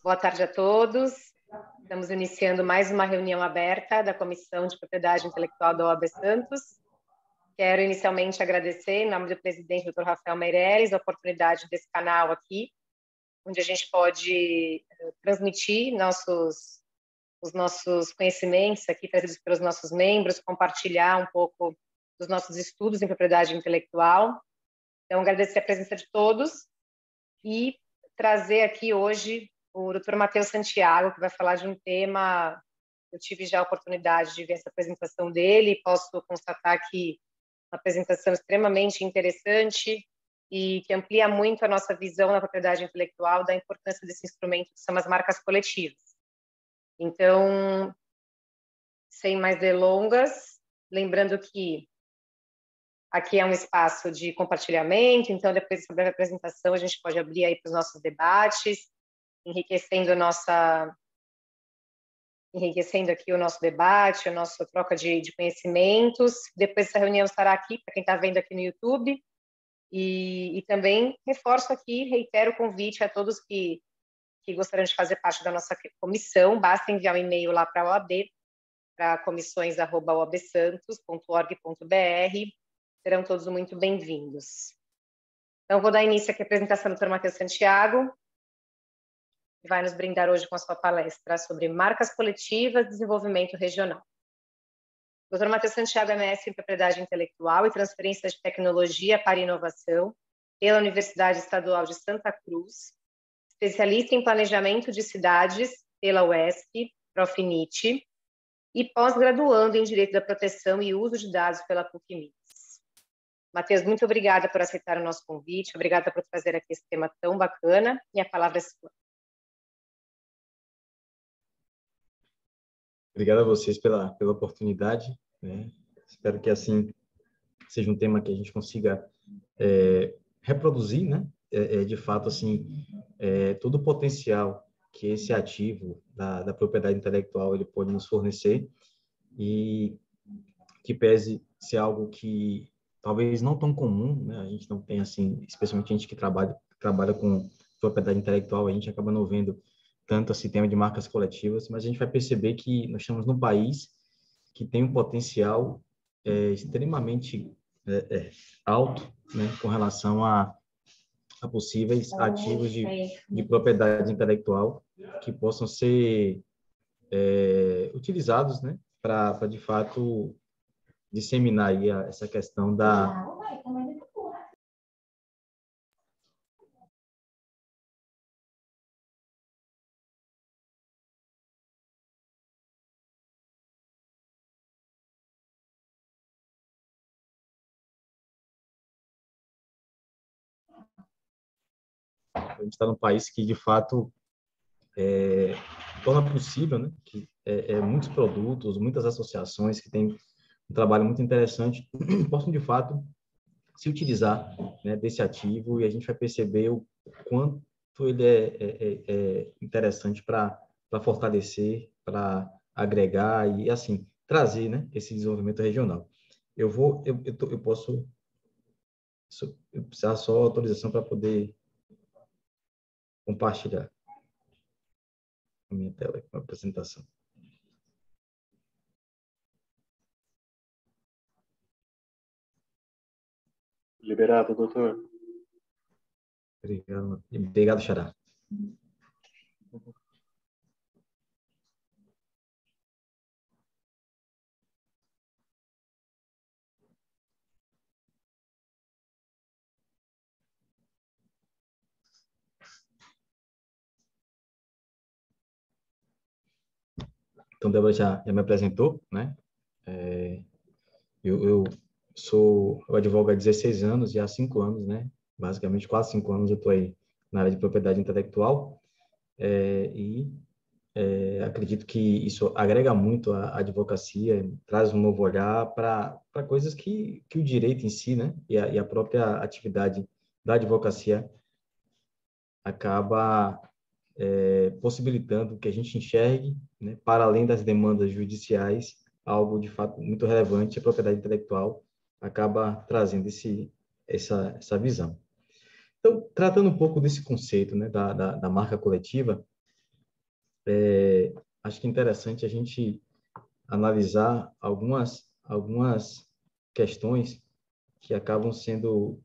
Boa tarde a todos. Estamos iniciando mais uma reunião aberta da Comissão de Propriedade Intelectual da OAB Santos. Quero inicialmente agradecer, em nome do presidente, Dr. Rafael Meireles, a oportunidade desse canal aqui, onde a gente pode transmitir os nossos conhecimentos aqui trazidos pelos nossos membros, compartilhar um pouco dos nossos estudos em propriedade intelectual. Então, agradecer a presença de todos e trazer aqui hoje o Dr. Matheus Santiago, que vai falar de um tema. Eu tive já a oportunidade de ver essa apresentação dele e posso constatar que uma apresentação extremamente interessante e que amplia muito a nossa visão na propriedade intelectual da importância desse instrumento que são as marcas coletivas. Então, sem mais delongas, lembrando que aqui é um espaço de compartilhamento, então depois sobre a apresentação a gente pode abrir aí para os nossos debates, enriquecendo aqui o nosso debate, a nossa troca de conhecimentos. Depois essa reunião estará aqui para quem está vendo aqui no YouTube. E também reforço aqui, reitero o convite a todos que gostariam de fazer parte da nossa comissão. Basta enviar um e-mail lá para a OAB, para comissões@oabsantos.org.br. Serão todos muito bem-vindos. Então, vou dar início aqui à apresentação do Dr. Matheus Santiago, que vai nos brindar hoje com a sua palestra sobre marcas coletivas e desenvolvimento regional. O Dr. Matheus Santiago é mestre em propriedade intelectual e transferência de tecnologia para inovação pela Universidade Estadual de Santa Cruz, especialista em planejamento de cidades pela UESP, Profinit, e pós-graduando em Direito da Proteção e Uso de Dados pela PUC-Minas. Matheus, muito obrigada por aceitar o nosso convite, obrigada por trazer aqui esse tema tão bacana, e a palavra é sua. Obrigado a vocês pela oportunidade, né? Espero que, assim, seja um tema que a gente consiga reproduzir, né? De fato, assim, todo o potencial que esse ativo da propriedade intelectual ele pode nos fornecer e que pese ser algo que talvez não tão comum, né? A gente não tem, assim, especialmente a gente que trabalha com propriedade intelectual, a gente acaba não vendo tanto esse tema de marcas coletivas, mas a gente vai perceber que nós estamos num país que tem um potencial extremamente alto, né, com relação a possíveis ativos de propriedade intelectual que possam ser utilizados, né, para de fato disseminar aí essa questão da a gente está num país que de fato torna possível, né, que muitos produtos, muitas associações que têm um trabalho muito interessante possam de fato se utilizar, né, desse ativo, e a gente vai perceber o quanto ele é interessante para fortalecer, para agregar e, assim, trazer, né, esse desenvolvimento regional. Eu precisar só autorização para poder compartilhar a minha tela com a apresentação. Liberado, doutor. Obrigado, Xará. Então, Débora já me apresentou, né? Eu advogo há 16 anos e há 5 anos, né? Basicamente, quase 5 anos eu estou aí na área de propriedade intelectual acredito que isso agrega muito à advocacia, traz um novo olhar para coisas que o direito em si, né? E a própria atividade da advocacia acaba possibilitando que a gente enxergue, né, para além das demandas judiciais, algo de fato muito relevante. A propriedade intelectual acaba trazendo essa visão. Então, tratando um pouco desse conceito, né, da marca coletiva, acho que é interessante a gente analisar algumas questões que acabam sendo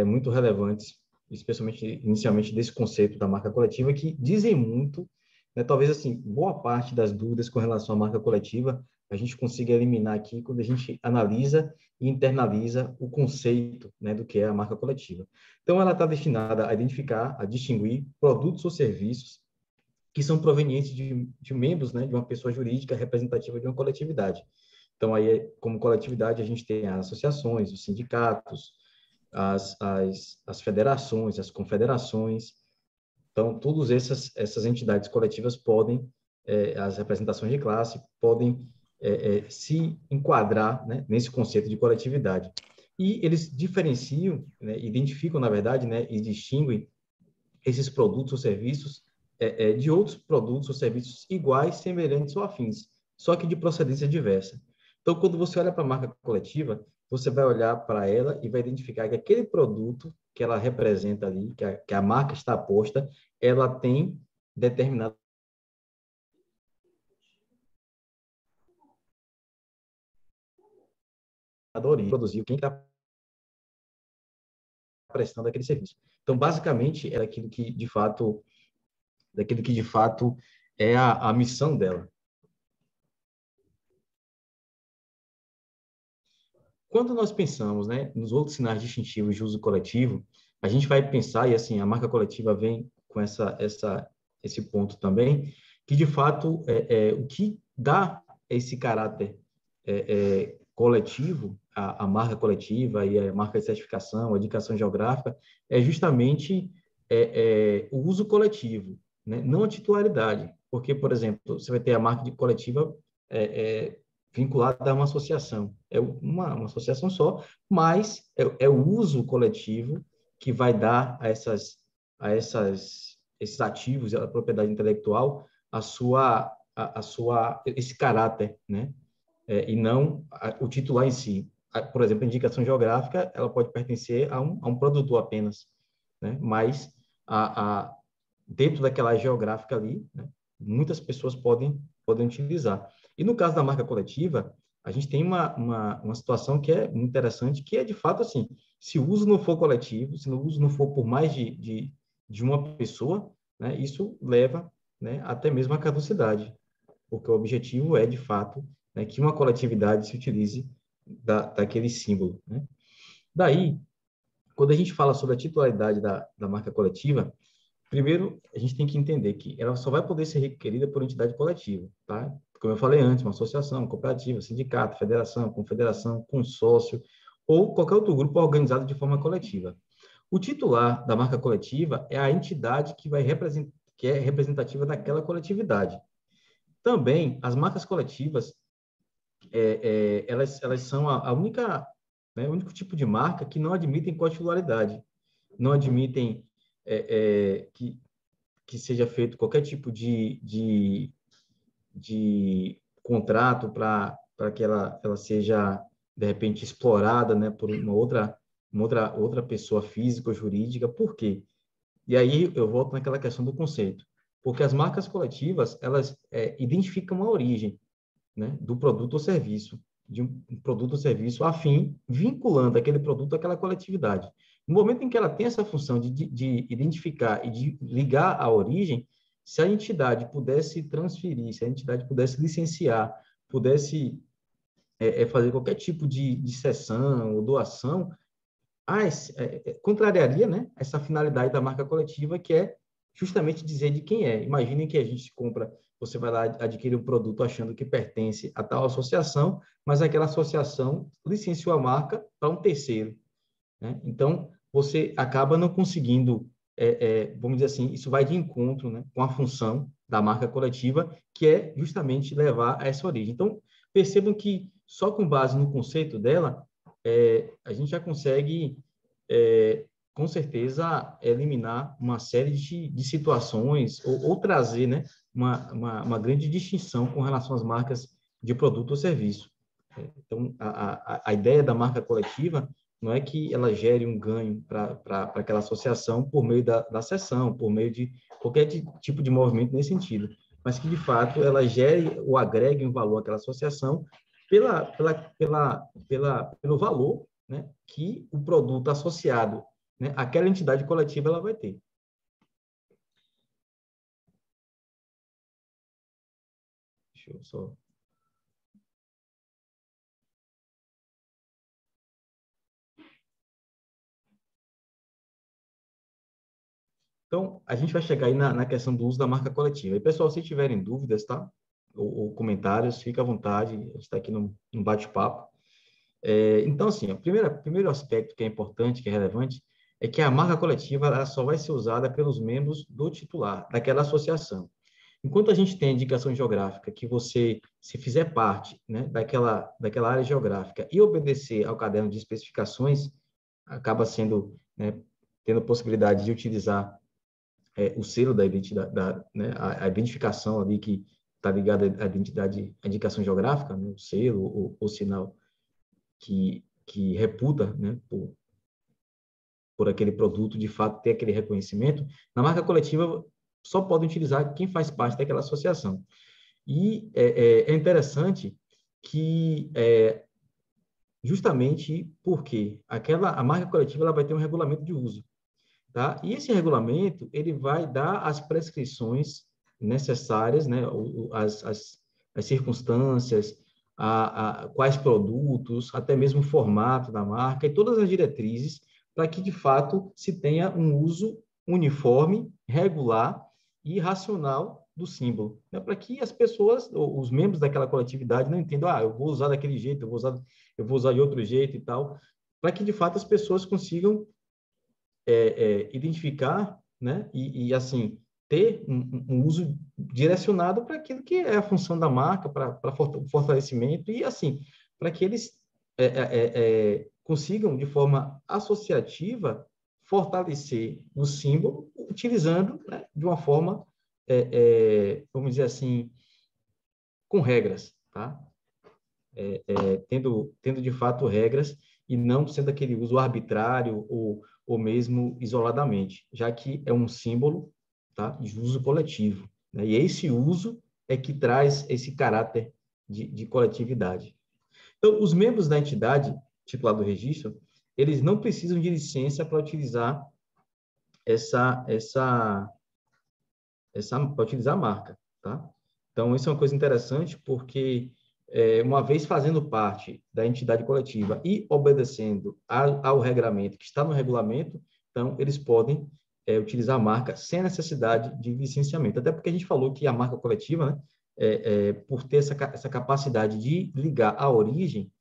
muito relevantes, especialmente inicialmente desse conceito da marca coletiva, que dizem muito, né? Talvez assim, boa parte das dúvidas com relação à marca coletiva a gente consiga eliminar aqui quando a gente analisa e internaliza o conceito, né, do que é a marca coletiva. Então, ela está destinada a identificar, a distinguir produtos ou serviços que são provenientes de membros, né, de uma pessoa jurídica representativa de uma coletividade. Então, aí, como coletividade, a gente tem as associações, os sindicatos, as federações, as confederações. Então, todas essas entidades coletivas podem, as representações de classe, podem se enquadrar, né, nesse conceito de coletividade. E eles diferenciam, né, identificam, na verdade, né, e distinguem esses produtos ou serviços de outros produtos ou serviços iguais, semelhantes ou afins, só que de procedência diversa. Então, quando você olha para a marca coletiva, você vai olhar para ela e vai identificar que aquele produto que ela representa ali, que a marca está posta, ela tem determinado origem, produziu, quem está prestando aquele serviço. Então, basicamente, é daquilo que de fato é a missão dela. Quando nós pensamos, né, nos outros sinais distintivos de uso coletivo, a gente vai pensar, e assim, a marca coletiva vem com esse ponto também, que de fato o que dá esse caráter coletivo, a marca coletiva e a marca de certificação, a indicação geográfica, é justamente o uso coletivo, né? Não a titularidade. Porque, por exemplo, você vai ter a marca de coletiva vinculada a uma associação. É uma associação só, mas é o uso coletivo que vai dar esses ativos, a propriedade intelectual, esse caráter, né? E não o titular em si. Por exemplo, a indicação geográfica, ela pode pertencer a um produtor apenas, né? Mas dentro daquela geográfica ali, né, muitas pessoas podem utilizar. E no caso da marca coletiva, a gente tem uma situação que é muito interessante, que é, de fato, assim, se o uso não for coletivo, se o uso não for por mais de uma pessoa, né, isso leva, né, até mesmo à caducidade, porque o objetivo é, de fato, né, que uma coletividade se utilize daquele símbolo, né? Daí, quando a gente fala sobre a titularidade da marca coletiva, primeiro, a gente tem que entender que ela só vai poder ser requerida por entidade coletiva, tá? Como eu falei antes, uma associação, uma cooperativa, sindicato, federação, confederação, consórcio ou qualquer outro grupo organizado de forma coletiva. O titular da marca coletiva é a entidade que é representativa daquela coletividade. Também, as marcas coletivas, elas são a única, né, o único tipo de marca que não admitem cotitularidade, não admitem que seja feito qualquer tipo de contrato para que ela seja, de repente, explorada, né, por uma outra pessoa física ou jurídica. Por quê? E aí eu volto naquela questão do conceito. Porque as marcas coletivas, elas identificam a origem, né, do produto ou serviço, de um produto ou serviço afim, vinculando aquele produto àquela coletividade. No momento em que ela tem essa função de identificar e de ligar a origem, se a entidade pudesse transferir, se a entidade pudesse licenciar, pudesse fazer qualquer tipo de cessão ou doação, contrariaria, né, essa finalidade da marca coletiva, que é justamente dizer de quem é. Imaginem que a gente compra, você vai lá adquirir um produto achando que pertence a tal associação, mas aquela associação licenciou a marca para um terceiro, né? Então, você acaba não conseguindo, vamos dizer assim, isso vai de encontro, né, com a função da marca coletiva, que é justamente levar a essa origem. Então, percebam que só com base no conceito dela, a gente já consegue, com certeza, eliminar uma série de situações ou trazer, né, uma grande distinção com relação às marcas de produto ou serviço. Então, a ideia da marca coletiva não é que ela gere um ganho para aquela associação por meio da cessão, por meio de qualquer tipo de movimento nesse sentido, mas que, de fato, ela gere ou agregue um valor àquela associação pelo valor, né, que o produto associado, né, àquela entidade coletiva ela vai ter. Deixa eu só... Então, a gente vai chegar aí na questão do uso da marca coletiva. E, pessoal, se tiverem dúvidas, tá? Ou comentários, fica à vontade. A gente está aqui num bate-papo. Então, assim, o primeiro aspecto que é importante, que é relevante, é que a marca coletiva ela só vai ser usada pelos membros do titular, daquela associação. Enquanto a gente tem a indicação geográfica, que você, se fizer parte, né, daquela área geográfica e obedecer ao caderno de especificações, acaba sendo, né, tendo a possibilidade de utilizar o selo da identidade, né, a identificação ali que está ligada à identidade, à indicação geográfica, né, o selo, o sinal que reputa, né, por aquele produto, de fato, ter aquele reconhecimento, na marca coletiva só pode utilizar quem faz parte daquela associação. E é interessante que, justamente porque a marca coletiva ela vai ter um regulamento de uso. Tá? E esse regulamento ele vai dar as prescrições necessárias, né? as circunstâncias, quais produtos, até mesmo o formato da marca e todas as diretrizes para que, de fato, se tenha um uso uniforme, regular e racional do símbolo, né? Para que as pessoas, os membros daquela coletividade não entendam, eu vou usar daquele jeito, eu vou usar de outro jeito e tal, para que, de fato, as pessoas consigam identificar, né, e assim, ter um uso direcionado para aquilo que é a função da marca, para o fortalecimento e, assim, para que eles consigam, de forma associativa, fortalecer o símbolo, utilizando, né, de uma forma, vamos dizer assim, com regras, tá? Tendo de fato regras e não sendo aquele uso arbitrário ou mesmo isoladamente, já que é um símbolo, tá, de uso coletivo, né? E esse uso é que traz esse caráter de coletividade. Então, os membros da entidade titular do registro, eles não precisam de licença para utilizar para utilizar a marca, tá? Então, isso é uma coisa interessante, porque uma vez fazendo parte da entidade coletiva e obedecendo ao regramento que está no regulamento, então, eles podem utilizar a marca sem necessidade de licenciamento. Até porque a gente falou que a marca coletiva, né, por ter essa capacidade de ligar a origem,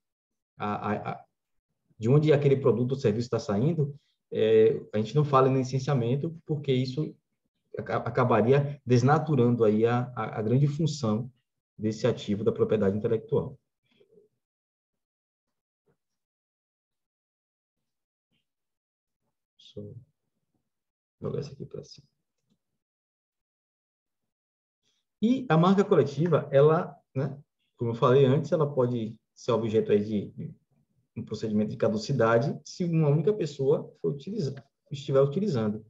de onde aquele produto ou serviço está saindo, a gente não fala em licenciamento, porque isso acabaria desnaturando aí a grande função desse ativo da propriedade intelectual. Deixa eu jogar isso aqui para cima. E a marca coletiva, ela, né, como eu falei antes, ela pode ser objeto aí de um procedimento de caducidade se uma única pessoa estiver utilizando.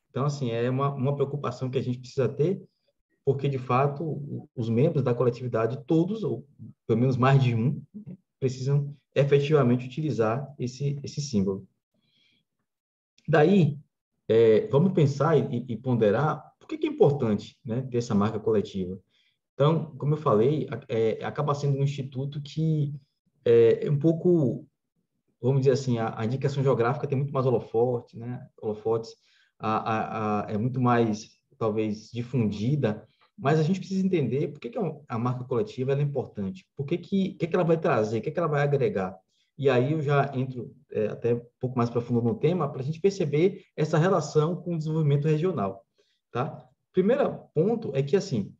Então, assim, é uma preocupação que a gente precisa ter, porque, de fato, os membros da coletividade, todos, ou pelo menos mais de um, precisam efetivamente utilizar esse símbolo. Daí, vamos pensar e ponderar por que é importante, né, ter essa marca coletiva. Então, como eu falei, acaba sendo um instituto que é um pouco, vamos dizer assim, a indicação geográfica tem muito mais holofotes, né, é muito mais, talvez, difundida, mas a gente precisa entender por que a marca coletiva ela é importante, por que ela vai trazer, o que ela vai agregar. E aí eu já entro até um pouco mais profundo no tema, para a gente perceber essa relação com o desenvolvimento regional. Tá? Primeiro ponto é que, assim,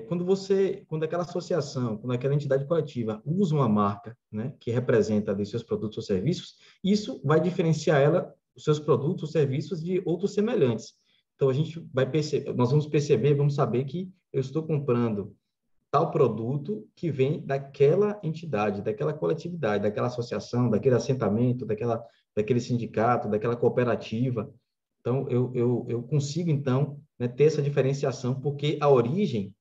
quando aquela associação, quando aquela entidade coletiva usa uma marca, né, que representa ali seus produtos ou serviços, isso vai diferenciar ela, os seus produtos ou serviços de outros semelhantes. Então, nós vamos perceber, vamos saber que eu estou comprando tal produto que vem daquela entidade, daquela coletividade, daquela associação, daquele assentamento, daquele sindicato, daquela cooperativa. Então, eu consigo, então, né, ter essa diferenciação, porque a origem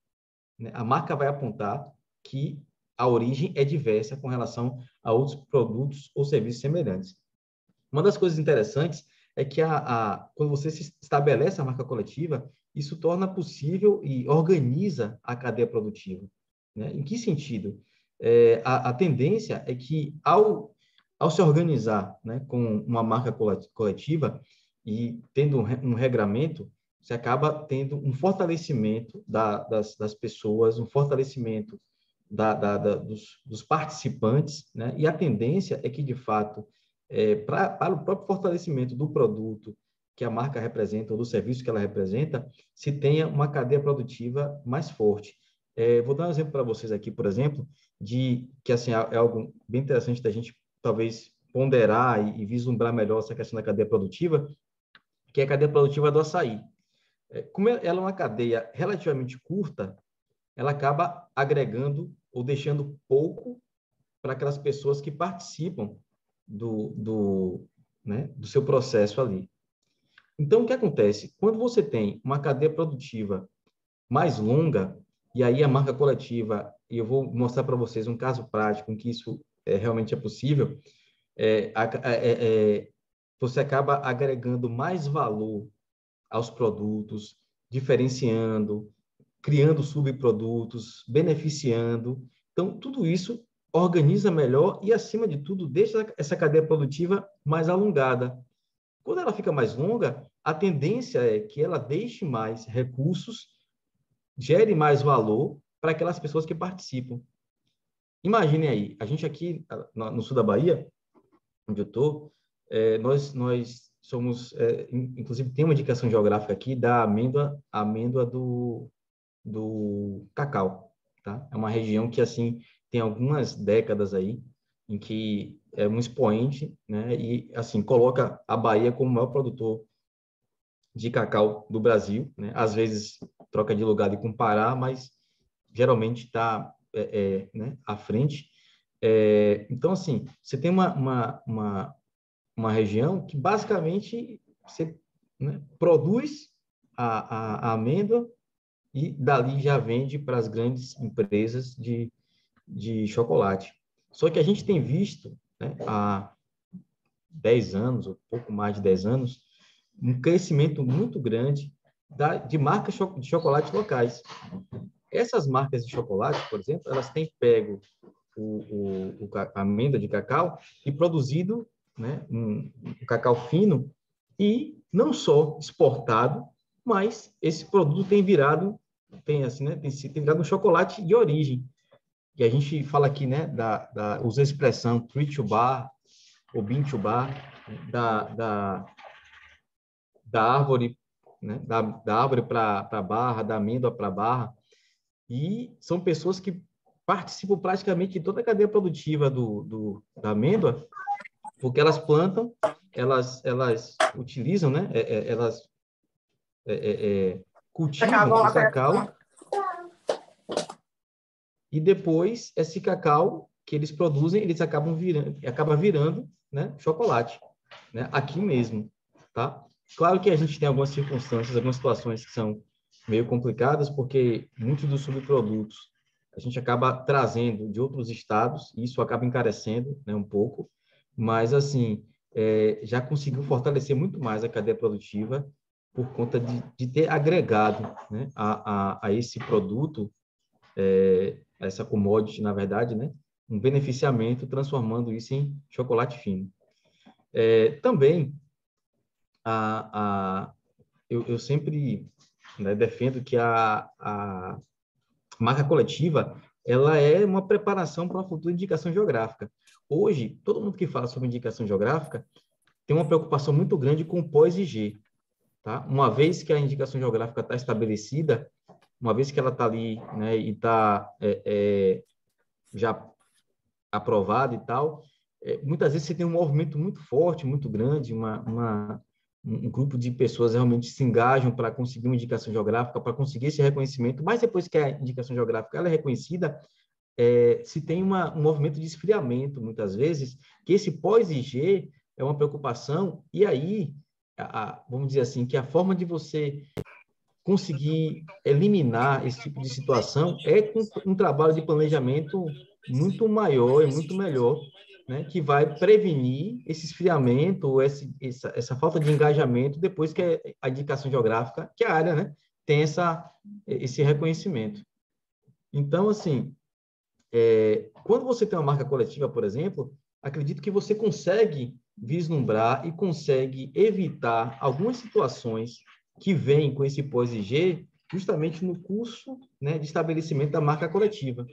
né, a marca vai apontar que a origem é diversa com relação a outros produtos ou serviços semelhantes. Uma das coisas interessantes é que quando você se estabelece a marca coletiva, isso torna possível e organiza a cadeia produtiva, né? Em que sentido? A tendência é que, ao se organizar, né, com uma marca coletiva e tendo um regramento, você acaba tendo um fortalecimento das pessoas, um fortalecimento dos participantes, né? E a tendência é que, de fato, para o próprio fortalecimento do produto que a marca representa ou do serviço que ela representa, se tenha uma cadeia produtiva mais forte. Vou dar um exemplo para vocês aqui, por exemplo, de que assim é algo bem interessante da gente talvez ponderar e vislumbrar melhor essa questão da cadeia produtiva, que é a cadeia produtiva do açaí. Como ela é uma cadeia relativamente curta, ela acaba agregando ou deixando pouco para aquelas pessoas que participam do seu processo ali. Então, o que acontece? Quando você tem uma cadeia produtiva mais longa, e aí a marca coletiva, e eu vou mostrar para vocês um caso prático em que isso realmente é possível, você acaba agregando mais valor aos produtos, diferenciando, criando subprodutos, beneficiando. Então, tudo isso organiza melhor e, acima de tudo, deixa essa cadeia produtiva mais alongada. Quando ela fica mais longa, a tendência é que ela deixe mais recursos, gere mais valor para aquelas pessoas que participam. Imaginem aí, a gente aqui no sul da Bahia, onde eu estou, nós somos, inclusive tem uma indicação geográfica aqui da amêndoa do cacau, tá? É uma região que, assim, tem algumas décadas aí em que é um expoente, né? E, assim, coloca a Bahia como o maior produtor de cacau do Brasil, né? Às vezes troca de lugar de comparar, mas geralmente está né, à frente. Então, assim, você tem uma região que basicamente você, né, produz a amêndoa e dali já vende para as grandes empresas de chocolate. Só que a gente tem visto, né, há 10 anos, ou pouco mais de 10 anos, um crescimento muito grande de marcas de chocolate locais. Essas marcas de chocolate, por exemplo, elas têm pego a amêndoa de cacau e produzido, né, um cacau fino e não só exportado, mas esse produto tem virado, assim, né, tem virado um chocolate de origem. E a gente fala aqui, né, usa a expressão tree to bar ou bean to bar, da árvore, né, da árvore para a barra, da amêndoa para a barra. E são pessoas que participam praticamente de toda a cadeia produtiva da amêndoa, porque elas plantam, elas utilizam, né, elas cultivam o cacau e depois esse cacau que eles produzem, eles acaba virando, né, chocolate, né, aqui mesmo, tá? Claro que a gente tem algumas circunstâncias, algumas situações que são meio complicadas, porque muitos dos subprodutos a gente acaba trazendo de outros estados, e isso acaba encarecendo, né, um pouco, mas, assim, já conseguiu fortalecer muito mais a cadeia produtiva por conta de ter agregado, né, a esse produto, a essa commodity, na verdade, né, um beneficiamento, transformando isso em chocolate fino. Também, eu sempre, né, defendo que a marca coletiva ela é uma preparação para uma futura indicação geográfica. Hoje, todo mundo que fala sobre indicação geográfica tem uma preocupação muito grande com o pós-IG. Tá? Uma vez que a indicação geográfica está estabelecida, uma vez que ela está ali, né, e está já aprovada e tal, muitas vezes você tem um movimento muito forte, muito grande, um grupo de pessoas realmente se engajam para conseguir uma indicação geográfica, para conseguir esse reconhecimento, mas depois que a indicação geográfica ela é reconhecida, se tem um movimento de esfriamento, muitas vezes, que esse pós-IG é uma preocupação, e aí, vamos dizer assim, que a forma de você conseguir eliminar esse tipo de situação é com um trabalho de planejamento muito maior e muito melhor, né, que vai prevenir esse esfriamento, ou essa falta de engajamento depois que a indicação geográfica, que a área, né, tem esse reconhecimento. Então, assim, quando você tem uma marca coletiva, por exemplo, acredito que você consegue vislumbrar e consegue evitar algumas situações que vêm com esse pós-IG justamente no curso, né, de estabelecimento da marca coletiva.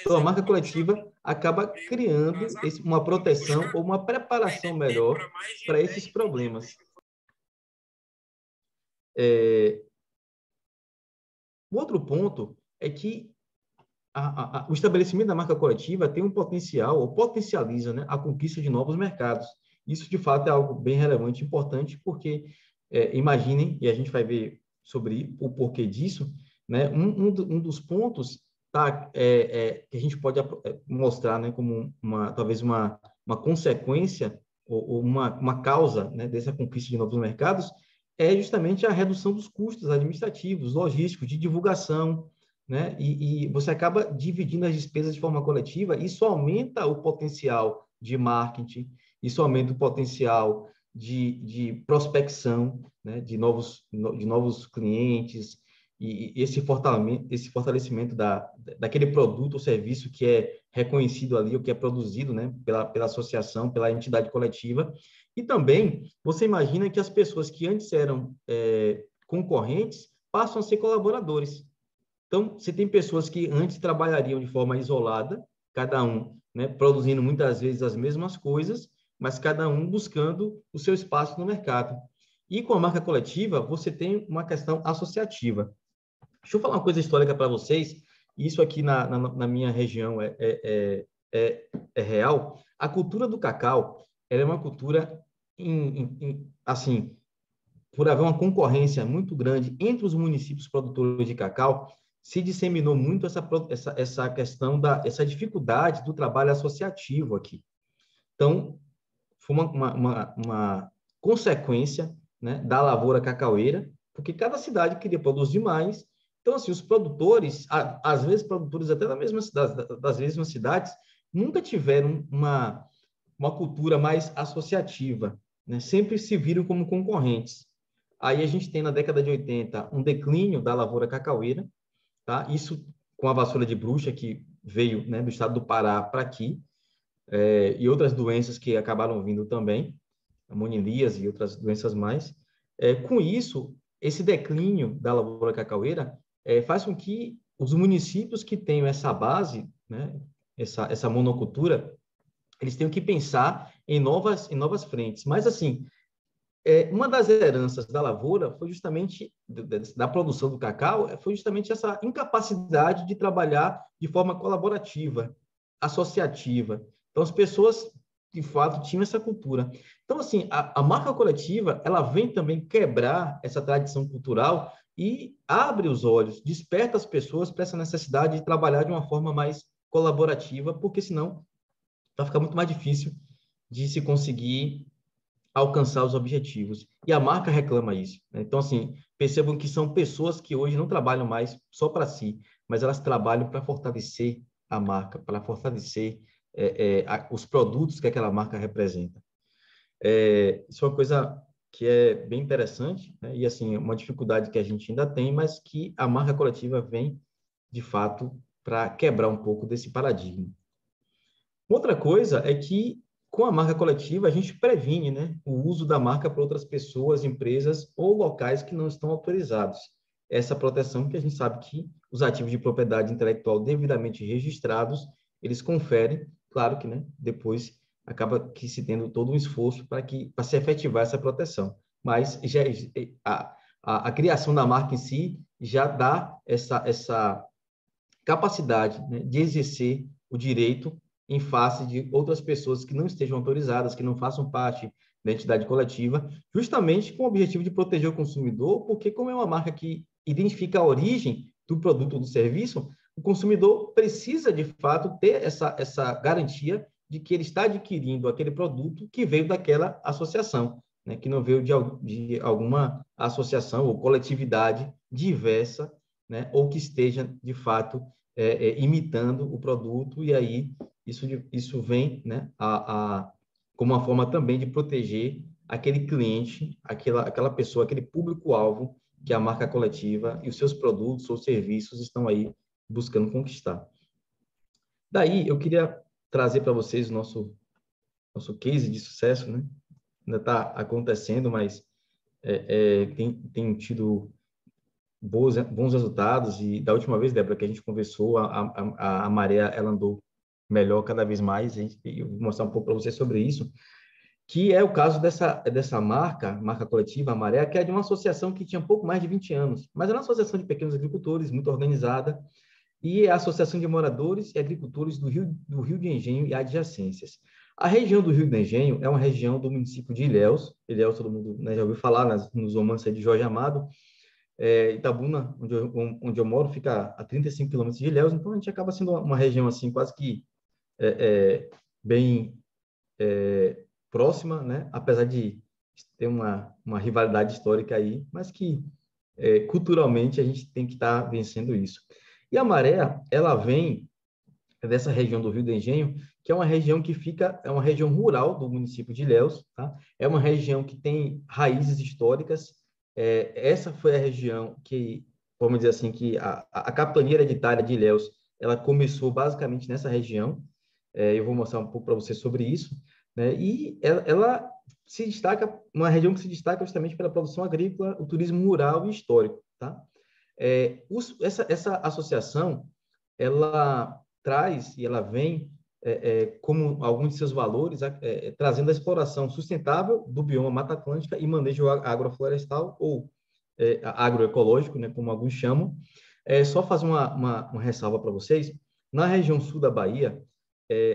Então, a marca coletiva acaba criando uma proteção ou uma preparação melhor para esses problemas. O outro ponto é que o estabelecimento da marca coletiva tem um potencial, ou potencializa, né, a conquista de novos mercados. Isso, de fato, é algo bem relevante e importante, porque, imaginem, e a gente vai ver sobre o porquê disso, né, um dos pontos que a gente pode mostrar, né, como talvez uma consequência ou uma causa, né, dessa conquista de novos mercados, é justamente a redução dos custos administrativos, logísticos, de divulgação, né? E você acaba dividindo as despesas de forma coletiva, isso aumenta o potencial de marketing, isso aumenta o potencial de prospecção, né? de novos clientes, e esse fortalecimento daquele produto ou serviço que é reconhecido ali, ou que é produzido, né? pela associação, pela entidade coletiva. E também, você imagina que as pessoas que antes eram concorrentes passam a ser colaboradores. Então, você tem pessoas que antes trabalhariam de forma isolada, cada um, né, produzindo muitas vezes as mesmas coisas, mas cada um buscando o seu espaço no mercado. E com a marca coletiva, você tem uma questão associativa. Deixa eu falar uma coisa histórica para vocês. Isso aqui na minha região é real. A cultura do cacau, ela é uma cultura, assim, por haver uma concorrência muito grande entre os municípios produtores de cacau, se disseminou muito essa questão essa dificuldade do trabalho associativo aqui. Então, foi uma consequência, né, da lavoura cacaueira, porque cada cidade queria produzir mais. Então, assim, os produtores, às vezes produtores até das mesmas cidades, nunca tiveram uma cultura mais associativa, né? Sempre se viram como concorrentes. Aí a gente tem, na década de 80, um declínio da lavoura cacaueira, tá? Isso com a vassoura de bruxa, que veio, né, do estado do Pará para aqui, e outras doenças que acabaram vindo também, amonilias e outras doenças mais. Com isso, esse declínio da lavoura cacaueira faz com que os municípios que tenham essa base, né, essa monocultura, eles tenham que pensar em novas frentes. Mas, assim, uma das heranças da lavoura foi justamente, da produção do cacau, foi justamente essa incapacidade de trabalhar de forma colaborativa, associativa. Então, as pessoas, de fato, tinham essa cultura. Então, assim, a marca coletiva, ela vem também quebrar essa tradição cultural e abre os olhos, desperta as pessoas para essa necessidade de trabalhar de uma forma mais colaborativa, porque senão vai ficar muito mais difícil de se conseguir alcançar os objetivos. E a marca reclama isso, né? Então, assim, percebam que são pessoas que hoje não trabalham mais só para si, mas elas trabalham para fortalecer a marca, para fortalecer os produtos que aquela marca representa. Isso é uma coisa que é bem interessante, né? E, assim, uma dificuldade que a gente ainda tem, mas que a marca coletiva vem, de fato, para quebrar um pouco desse paradigma. Outra coisa é que, com a marca coletiva, a gente previne, né, o uso da marca por outras pessoas, empresas ou locais que não estão autorizados. Essa proteção que a gente sabe que os ativos de propriedade intelectual devidamente registrados, eles conferem, claro que, né, depois acaba que se tendo todo um esforço para se efetivar essa proteção. Mas a criação da marca em si já dá essa capacidade, né, de exercer o direito em face de outras pessoas que não estejam autorizadas, que não façam parte da entidade coletiva, justamente com o objetivo de proteger o consumidor, porque como é uma marca que identifica a origem do produto ou do serviço, o consumidor precisa, de fato, ter essa garantia de que ele está adquirindo aquele produto que veio daquela associação. né, que não veio de alguma associação ou coletividade diversa, né, ou que esteja, de fato, imitando o produto, e aí isso vem, né, como uma forma também de proteger aquele cliente, aquela pessoa, aquele público-alvo que a marca coletiva e os seus produtos ou serviços estão aí buscando conquistar. Daí, eu queria trazer para vocês o nosso case de sucesso, né? Ainda está acontecendo, mas tem tido bons resultados, e da última vez, Débora, que a gente conversou, a maré, ela andou melhor cada vez mais, eu vou mostrar um pouco para vocês sobre isso, que é o caso dessa marca coletiva, a Maré, que é de uma associação que tinha pouco mais de 20 anos, mas é uma associação de pequenos agricultores, muito organizada, e é a Associação de Moradores e Agricultores do Rio de Engenho e adjacências. A região do Rio de Engenho é uma região do município de Ilhéus. Ilhéus, todo mundo, né, já ouviu falar nos romances de Jorge Amado. Itabuna, onde eu moro, fica a 35 quilômetros de Ilhéus, então a gente acaba sendo uma região assim quase que bem próxima, né? Apesar de ter uma rivalidade histórica aí, mas que culturalmente a gente tem que estar vencendo isso. E a maré, ela vem dessa região do Rio de Engenho, que é uma região que é uma região rural do município de Ilhéus, tá? É uma região que tem raízes históricas. Essa foi a região que, vamos dizer assim, que a capitania hereditária de Ilhéus, ela começou basicamente nessa região. Eu vou mostrar um pouco para você sobre isso, né? E ela se destaca, uma região que se destaca justamente pela produção agrícola, o turismo rural e histórico, tá? Essa associação, ela traz e ela vem como alguns de seus valores, trazendo a exploração sustentável do bioma Mata Atlântica e manejo agroflorestal ou agroecológico, né, como alguns chamam. Só fazer uma ressalva para vocês. Na região sul da Bahia,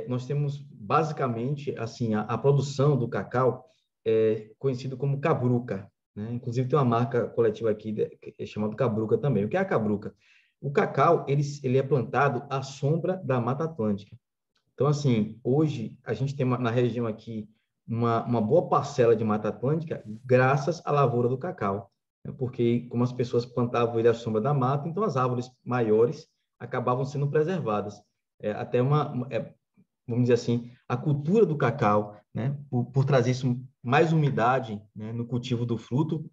nós temos basicamente assim a produção do cacau conhecido como cabruca, né? Inclusive tem uma marca coletiva aqui que é chamada cabruca também. O que é a cabruca? O cacau ele é plantado à sombra da Mata Atlântica. Então, assim, hoje a gente tem na região aqui uma boa parcela de Mata Atlântica graças à lavoura do cacau, né? Porque como as pessoas plantavam ele à sombra da mata, então as árvores maiores acabavam sendo preservadas. Até vamos dizer assim, a cultura do cacau, né, por trazer isso, mais umidade, né, no cultivo do fruto,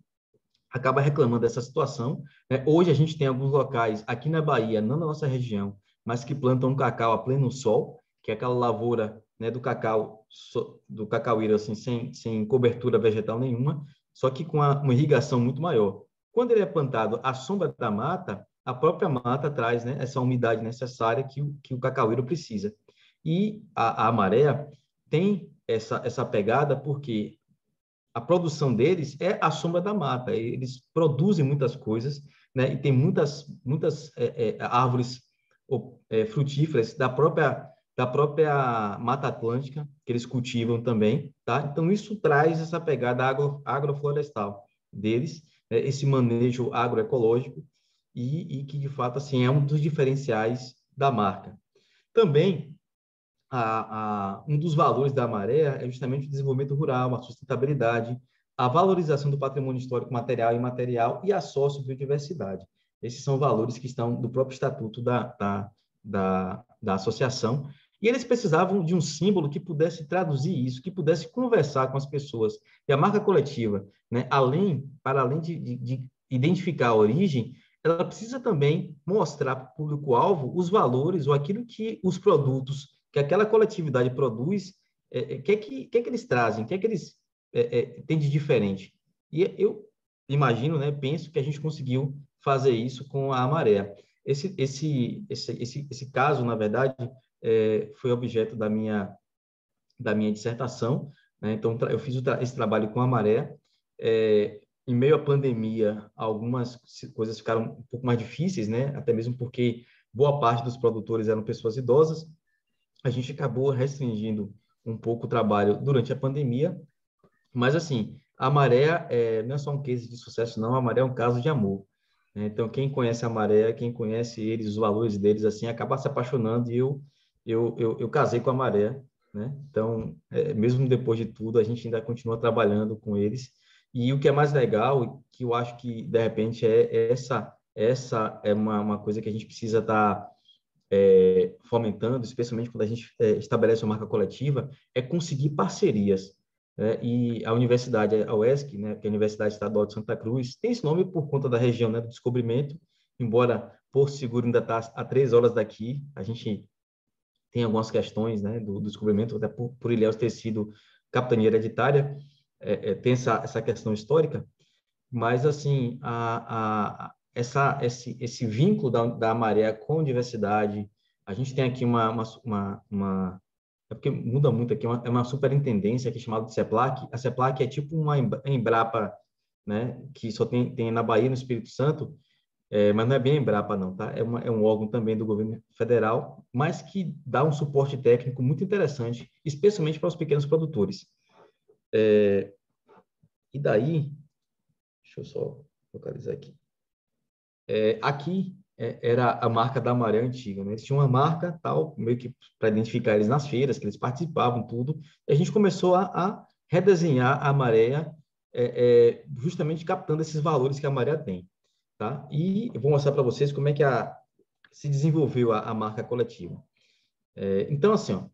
acaba reclamando dessa situação, né? Hoje a gente tem alguns locais aqui na Bahia, não na nossa região, mas que plantam cacau a pleno sol, que é aquela lavoura, né, do cacau, do cacaueiro, assim, sem cobertura vegetal nenhuma, só que com uma irrigação muito maior. Quando ele é plantado à sombra da mata, a própria mata traz, né, essa umidade necessária que o cacaueiro precisa. E a maré tem essa pegada porque a produção deles é a sombra da mata. Eles produzem muitas coisas, né? E tem muitas árvores frutíferas da própria Mata Atlântica que eles cultivam também, tá? Então isso traz essa pegada agroflorestal deles, né? Esse manejo agroecológico e que de fato assim é um dos diferenciais da marca. Também um dos valores da Maré é justamente o desenvolvimento rural, a sustentabilidade, a valorização do patrimônio histórico material e imaterial e a sociobiodiversidade. Esses são valores que estão do próprio estatuto da associação, e eles precisavam de um símbolo que pudesse traduzir isso, que pudesse conversar com as pessoas. E a marca coletiva, né, para além de identificar a origem, ela precisa também mostrar para o público-alvo os valores ou aquilo que os produtos que aquela coletividade produz, que eles trazem, que eles têm de diferente. E eu imagino, né, penso que a gente conseguiu fazer isso com a maré. Esse caso, na verdade, foi objeto da minha dissertação, né? Então, eu fiz esse trabalho com a maré. Em meio à pandemia, algumas coisas ficaram um pouco mais difíceis, né? Até mesmo porque boa parte dos produtores eram pessoas idosas. A gente acabou restringindo um pouco o trabalho durante a pandemia, mas assim, a Maré não é só um case de sucesso, não, a Maré é um caso de amor, né? Então, quem conhece a Maré, quem conhece eles, os valores deles, assim, acaba se apaixonando, e eu casei com a Maré, né? Então, mesmo depois de tudo, a gente ainda continua trabalhando com eles. E o que é mais legal, que eu acho que, de repente, essa é uma coisa que a gente precisa estar fomentando, especialmente quando a gente estabelece uma marca coletiva, é conseguir parcerias. Né? E a universidade, a UESC, né, que é a Universidade Estadual de Santa Cruz, tem esse nome por conta da região, né, do descobrimento, embora Porto Seguro ainda está a 3 horas daqui, a gente tem algumas questões, né, do descobrimento, até por Ilhéus ter sido capitania hereditária, tem essa questão histórica, mas, assim, esse vínculo da Maré com a diversidade, a gente tem aqui é porque muda muito aqui, é uma superintendência aqui chamada de CEPLAC. A CEPLAC é tipo uma Embrapa, né, que só tem na Bahia, no Espírito Santo, mas não é bem a Embrapa, não, tá? É um órgão também do governo federal, mas que dá um suporte técnico muito interessante, especialmente para os pequenos produtores. E daí, deixa eu só localizar aqui. Aqui era a marca da Maré antiga, né? Eles tinham uma marca tal, meio que para identificar eles nas feiras, que eles participavam, tudo. E a gente começou a redesenhar a Maré, justamente captando esses valores que a Maré tem, tá? E eu vou mostrar para vocês como é que se desenvolveu a marca coletiva. Então, assim, ó,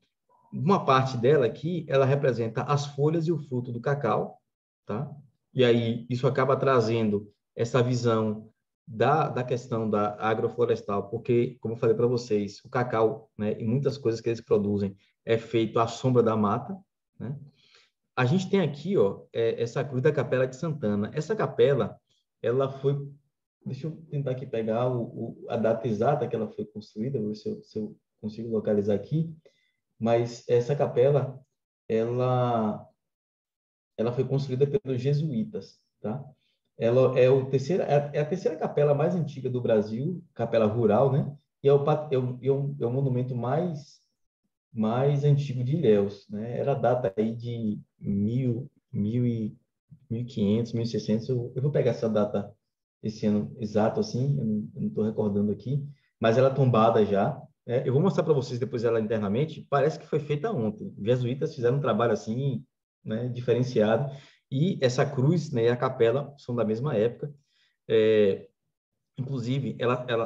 uma parte dela aqui, ela representa as folhas e o fruto do cacau, tá? E aí isso acaba trazendo essa visão da questão da agroflorestal, porque, como eu falei para vocês, o cacau, né, e muitas coisas que eles produzem é feito à sombra da mata, né? A gente tem aqui, ó, essa cruz da Capela de Santana. Essa capela, ela foi... Deixa eu tentar aqui pegar a data exata que ela foi construída, vou ver se eu consigo localizar aqui. Mas essa capela, ela foi construída pelos jesuítas, tá? Ela é a terceira capela mais antiga do Brasil, capela rural, né? E é o monumento mais antigo de Ilhéus, né? Era a data aí de 1500, 1600. Eu vou pegar essa data esse ano exato, assim, eu não estou recordando aqui, mas ela é tombada já. Eu vou mostrar para vocês depois ela internamente. Parece que foi feita ontem. Os jesuítas fizeram um trabalho assim, né, diferenciado. E essa cruz, né, e a capela são da mesma época. Inclusive,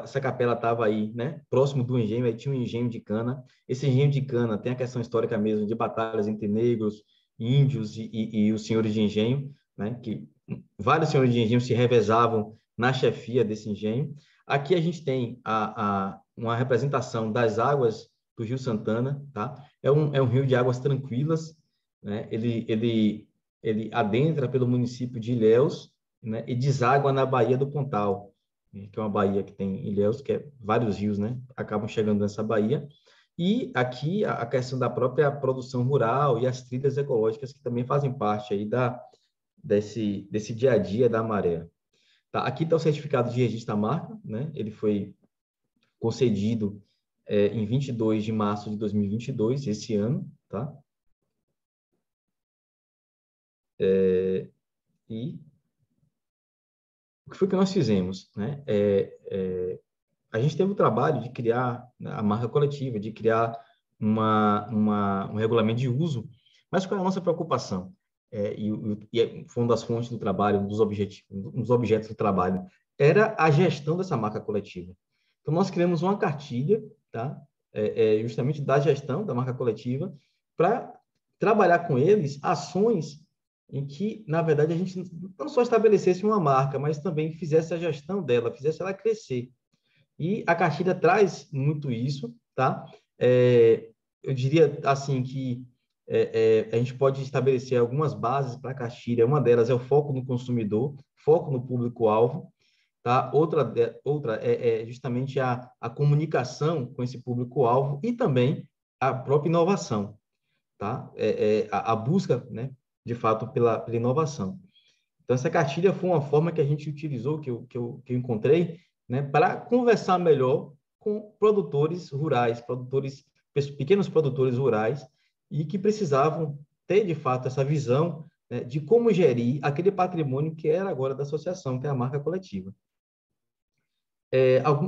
essa capela estava aí, né, próximo do engenho, aí tinha um engenho de cana. Esse engenho de cana tem a questão histórica mesmo de batalhas entre negros, índios e os senhores de engenho, né, que vários senhores de engenho se revezavam na chefia desse engenho. Aqui a gente tem uma representação das águas do Rio Santana, tá? É um rio de águas tranquilas, né? Ele adentra pelo município de Ilhéus, né, e deságua na Baía do Pontal, que é uma baía que tem Ilhéus, que vários rios, né, acabam chegando nessa baía. E aqui a questão da própria produção rural e as trilhas ecológicas que também fazem parte aí desse dia a dia da Maré. Tá? Aqui está o certificado de registro da marca, né? Ele foi concedido em 22 de março de 2022, esse ano, tá? E o que foi que nós fizemos, né? A gente teve o trabalho de criar a marca coletiva, de criar um regulamento de uso, mas qual é a nossa preocupação? Foi uma das fontes do trabalho, um dos objetos do trabalho, era a gestão dessa marca coletiva. Então, nós criamos uma cartilha, tá? Justamente da gestão da marca coletiva, para trabalhar com eles ações em que, na verdade, a gente não só estabelecesse uma marca, mas também fizesse a gestão dela, fizesse ela crescer. E a cartilha traz muito isso, tá? Eu diria, assim, que a gente pode estabelecer algumas bases para a cartilha. Uma delas é o foco no consumidor, foco no público-alvo, tá? Outra é justamente a comunicação com esse público-alvo e também a própria inovação, tá? A busca, né, de fato, pela inovação. Então, essa cartilha foi uma forma que a gente utilizou, que eu encontrei, né, para conversar melhor com produtores rurais, pequenos produtores rurais, e que precisavam ter, de fato, essa visão, né, de como gerir aquele patrimônio que era agora da associação, que é a marca coletiva.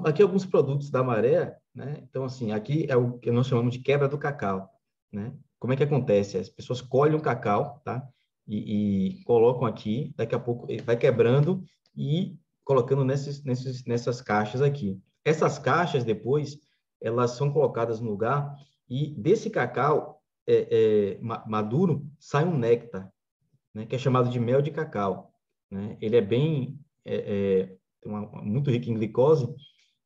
Aqui alguns produtos da Maré, né? Então, assim, aqui é o que nós chamamos de quebra do cacau, né? como é que acontece? As pessoas colhem o cacau, tá? E colocam aqui, daqui a pouco ele vai quebrando e colocando nessas caixas aqui. Essas caixas, depois, elas são colocadas no lugar e desse cacau maduro sai um néctar, né? Que é chamado de mel de cacau, né? Ele é bem, muito rico em glicose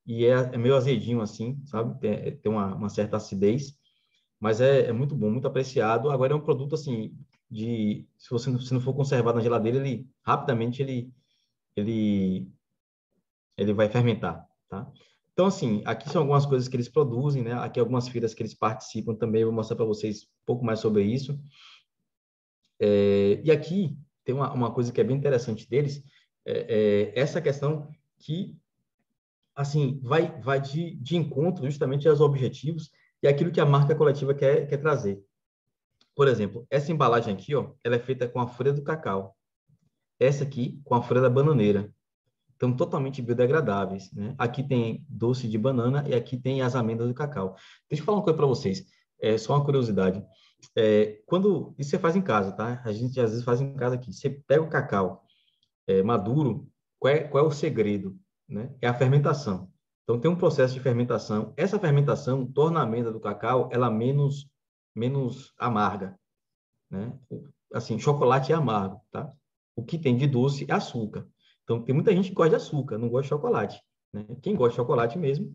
e é meio azedinho assim, sabe? Tem uma certa acidez, mas é muito bom, muito apreciado. Agora é um produto assim se você se não for conservado na geladeira, ele rapidamente ele ele vai fermentar, tá? Então assim, aqui são algumas coisas que eles produzem, né? Aqui algumas feiras que eles participam também, eu vou mostrar para vocês um pouco mais sobre isso. E aqui tem uma coisa que é bem interessante deles, essa questão que assim vai de encontro justamente aos objetivos e aquilo que a marca coletiva quer trazer. Por exemplo, essa embalagem aqui, ó, ela é feita com a folha do cacau. Essa aqui com a folha da bananeira. Então, totalmente biodegradáveis, né? Aqui tem doce de banana e aqui tem as amêndoas do cacau. Deixa eu falar uma coisa para vocês, só uma curiosidade. Isso você faz em casa, tá? A gente às vezes faz em casa aqui. Você pega o cacau maduro, qual é o segredo, né? É a fermentação. Então, tem um processo de fermentação. Essa fermentação torna a amêndoa do cacau ela menos amarga, né? Assim, chocolate é amargo, tá? O que tem de doce é açúcar. Então, tem muita gente que gosta de açúcar, não gosta de chocolate, né? Quem gosta de chocolate mesmo,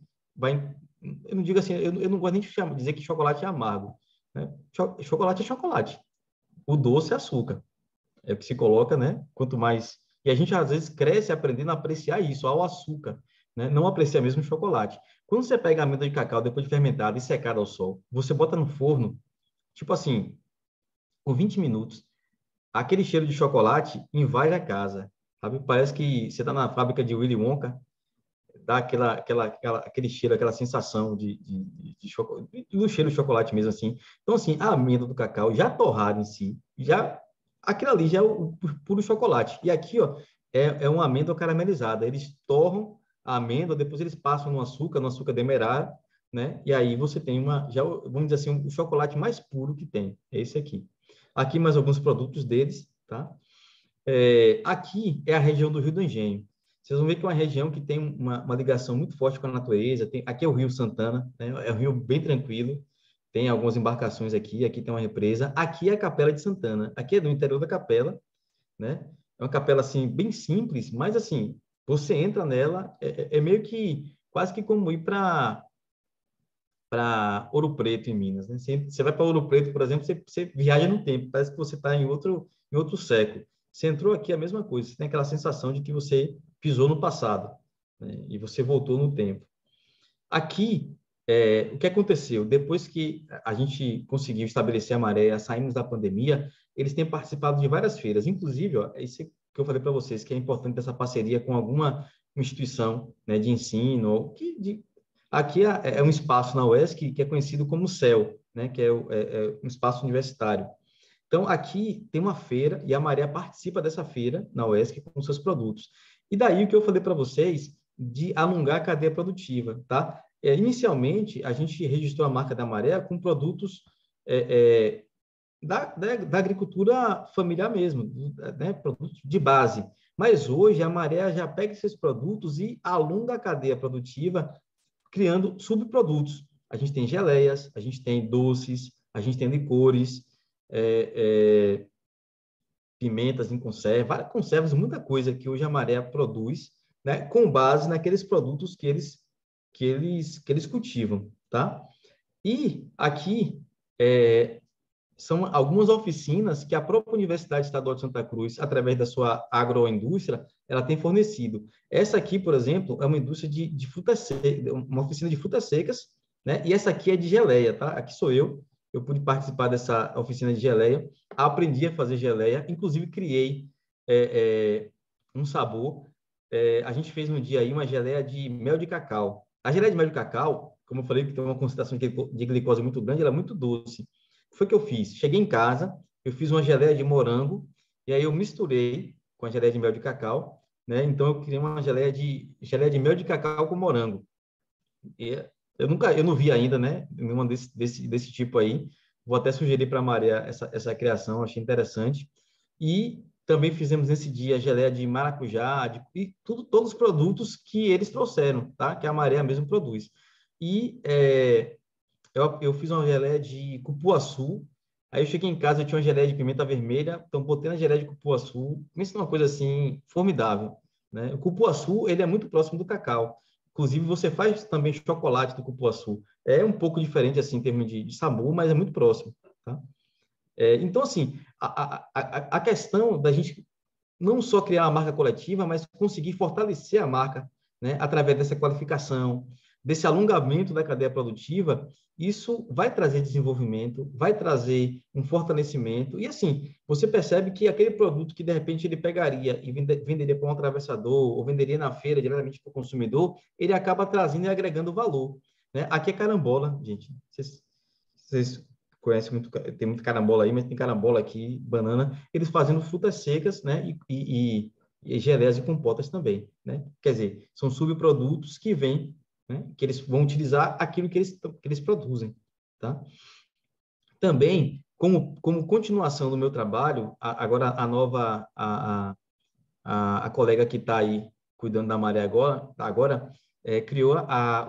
eu não digo assim, eu não gosto nem de dizer que chocolate é amargo, né? Chocolate é chocolate. O doce é açúcar. É o que se coloca, né? Quanto mais... E a gente, às vezes, cresce aprendendo a apreciar isso, ao açúcar, né? Não aprecia mesmo o chocolate. Quando você pega a amêndoa de cacau, depois de fermentada e secada ao sol, você bota no forno, tipo assim, por 20 minutos, aquele cheiro de chocolate invade a casa, sabe? Parece que você está na fábrica de Willy Wonka, dá aquele cheiro, aquela sensação de chocolate, do cheiro de chocolate mesmo assim. Então, assim, a amêndoa do cacau já torrada em si, aquilo ali já é o puro chocolate. E aqui, ó, é uma amêndoa caramelizada. Eles torram a amêndoa, depois eles passam no açúcar demerara, né? E aí você tem vamos dizer assim, o chocolate mais puro que tem. É esse aqui. Aqui mais alguns produtos deles, tá? Aqui é a região do Rio do Engenho. Vocês vão ver que é uma região que tem uma ligação muito forte com a natureza. Aqui é o Rio Santana, né? É um rio bem tranquilo. Tem algumas embarcações aqui tem uma represa. Aqui é a Capela de Santana. Aqui é do interior da Capela, né? É uma capela, assim, bem simples, mas, assim, você entra nela, é meio que, quase que como ir para Ouro Preto, em Minas, né? Você vai para Ouro Preto, por exemplo, você viaja no tempo, parece que você está em outro século. Você entrou aqui, é a mesma coisa, você tem aquela sensação de que você pisou no passado, né? E você voltou no tempo. Aqui, o que aconteceu? Depois que a gente conseguiu estabelecer a maré, saímos da pandemia, eles têm participado de várias feiras. Inclusive, ó, é isso que eu falei para vocês, que é importante essa parceria com alguma instituição, né, de ensino. Aqui é um espaço na UESC que é conhecido como CEL, né, que é um espaço universitário. Então, aqui tem uma feira e a Maré participa dessa feira na UESC com seus produtos. E daí o que eu falei para vocês de alongar a cadeia produtiva, tá? Inicialmente, a gente registrou a marca da Maré com produtos da agricultura familiar mesmo, né? Produtos de base. Mas hoje a Maré já pega esses produtos e alonga a cadeia produtiva, criando subprodutos. A gente tem geleias, a gente tem doces, a gente tem licores, pimentas em conserva, várias conservas, muita coisa que hoje a Maré produz, né, com base naqueles produtos que eles cultivam, tá? E aqui são algumas oficinas que a própria Universidade Estadual de Santa Cruz, através da sua agroindústria, ela tem fornecido. Essa aqui, por exemplo, é uma indústria de frutas secas, uma oficina de frutas secas, né? E essa aqui é de geleia, tá? Aqui sou eu pude participar dessa oficina de geleia, aprendi a fazer geleia, inclusive criei um sabor. A gente fez um dia aí uma geleia de mel de cacau. A geleia de mel de cacau, como eu falei, que tem uma concentração de glicose muito grande, ela é muito doce. O que foi que eu fiz? Cheguei em casa, eu fiz uma geleia de morango, e aí eu misturei com a geleia de mel de cacau, né? Então eu criei uma geleia de mel de cacau com morango. E eu não vi ainda, né? Nenhuma desse tipo aí, Vou até sugerir para a Maria essa criação, achei interessante. E também fizemos nesse dia geleia de maracujá, e todos os produtos que eles trouxeram, tá? Que a Maria mesmo produz. E eu fiz uma geleia de cupuaçu. Aí eu cheguei em casa, eu tinha uma geleia de pimenta vermelha, então botei na geleia de cupuaçu. Isso é uma coisa assim formidável, né? O cupuaçu, ele é muito próximo do cacau. Inclusive, você faz também chocolate do cupuaçu. É um pouco diferente assim em termos de sabor, mas é muito próximo, tá? Então, assim, a questão da gente não só criar uma marca coletiva, mas conseguir fortalecer a marca, né, através dessa qualificação, desse alongamento da cadeia produtiva, isso vai trazer desenvolvimento, vai trazer um fortalecimento, e assim, você percebe que aquele produto que de repente ele pegaria e venderia para um atravessador, ou venderia na feira diretamente para o consumidor, ele acaba trazendo e agregando valor, né? Aqui é carambola, gente, vocês conhecem muito, tem muito carambola aí, mas tem carambola aqui, banana, eles fazendo frutas secas, né, e geleias e compotas também, né? Quer dizer, são subprodutos que vêm, né, que eles vão utilizar aquilo que eles produzem, tá? Também, como continuação do meu trabalho, agora a nova, a colega que está aí cuidando da Maré agora criou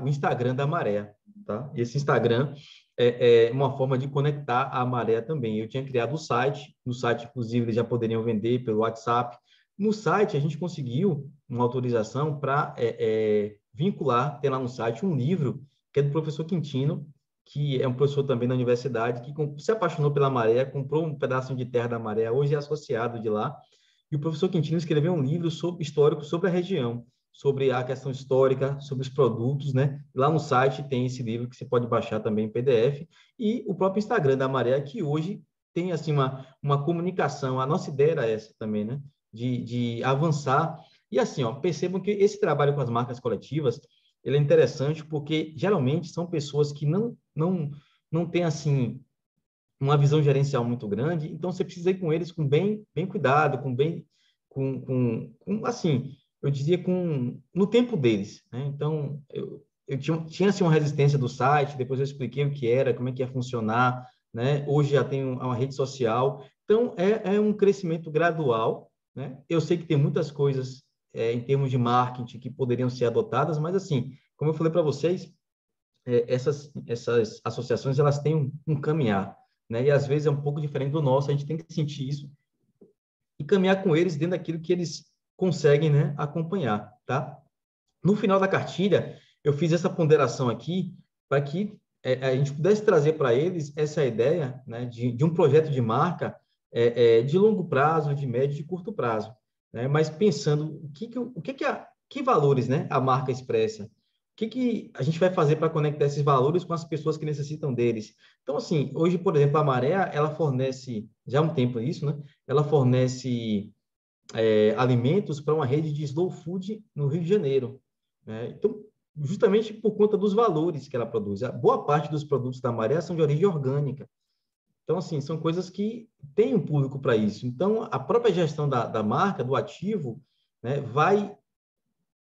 o Instagram da Maré, tá? Esse Instagram é uma forma de conectar a Maré também. Eu tinha criado o site, no site, inclusive, eles já poderiam vender pelo WhatsApp. No site, a gente conseguiu uma autorização para vincular, ter lá no site um livro que é do professor Quintino, que é um professor também da universidade, que se apaixonou pela Maré, comprou um pedaço de terra da Maré, hoje é associado de lá, e o professor Quintino escreveu um livro histórico sobre a região, sobre a questão histórica, sobre os produtos, né? Lá no site tem esse livro que você pode baixar também em PDF, e o próprio Instagram da Maré, que hoje tem assim uma comunicação, a nossa ideia era essa também, né? De avançar. E assim, ó, percebam que esse trabalho com as marcas coletivas, ele é interessante porque geralmente são pessoas que não têm assim uma visão gerencial muito grande, então você precisa ir com eles com bem cuidado, assim, eu dizia no tempo deles, né? Então, eu tinha assim, uma resistência do site, depois eu expliquei o que era, como é que ia funcionar, né? Hoje já tem uma rede social, então é um crescimento gradual, né? Eu sei que tem muitas coisas em termos de marketing que poderiam ser adotadas, mas assim, como eu falei para vocês, essas associações elas têm um caminhar, né? E às vezes é um pouco diferente do nosso, a gente tem que sentir isso e caminhar com eles dentro daquilo que eles conseguem, né, acompanhar, tá? No final da cartilha, eu fiz essa ponderação aqui para que a gente pudesse trazer para eles essa ideia, né, de um projeto de marca de longo prazo, de médio e de curto prazo, né? Mas pensando que valores, né, a marca expressa, que a gente vai fazer para conectar esses valores com as pessoas que necessitam deles. Então, assim, hoje, por exemplo, a Maré, ela fornece, já há um tempo isso, né? Ela fornece alimentos para uma rede de slow food no Rio de Janeiro, né? Então, justamente por conta dos valores que ela produz. A boa parte dos produtos da Maré são de origem orgânica. Então, assim, são coisas que têm um público para isso. Então, a própria gestão da marca, do ativo, né, vai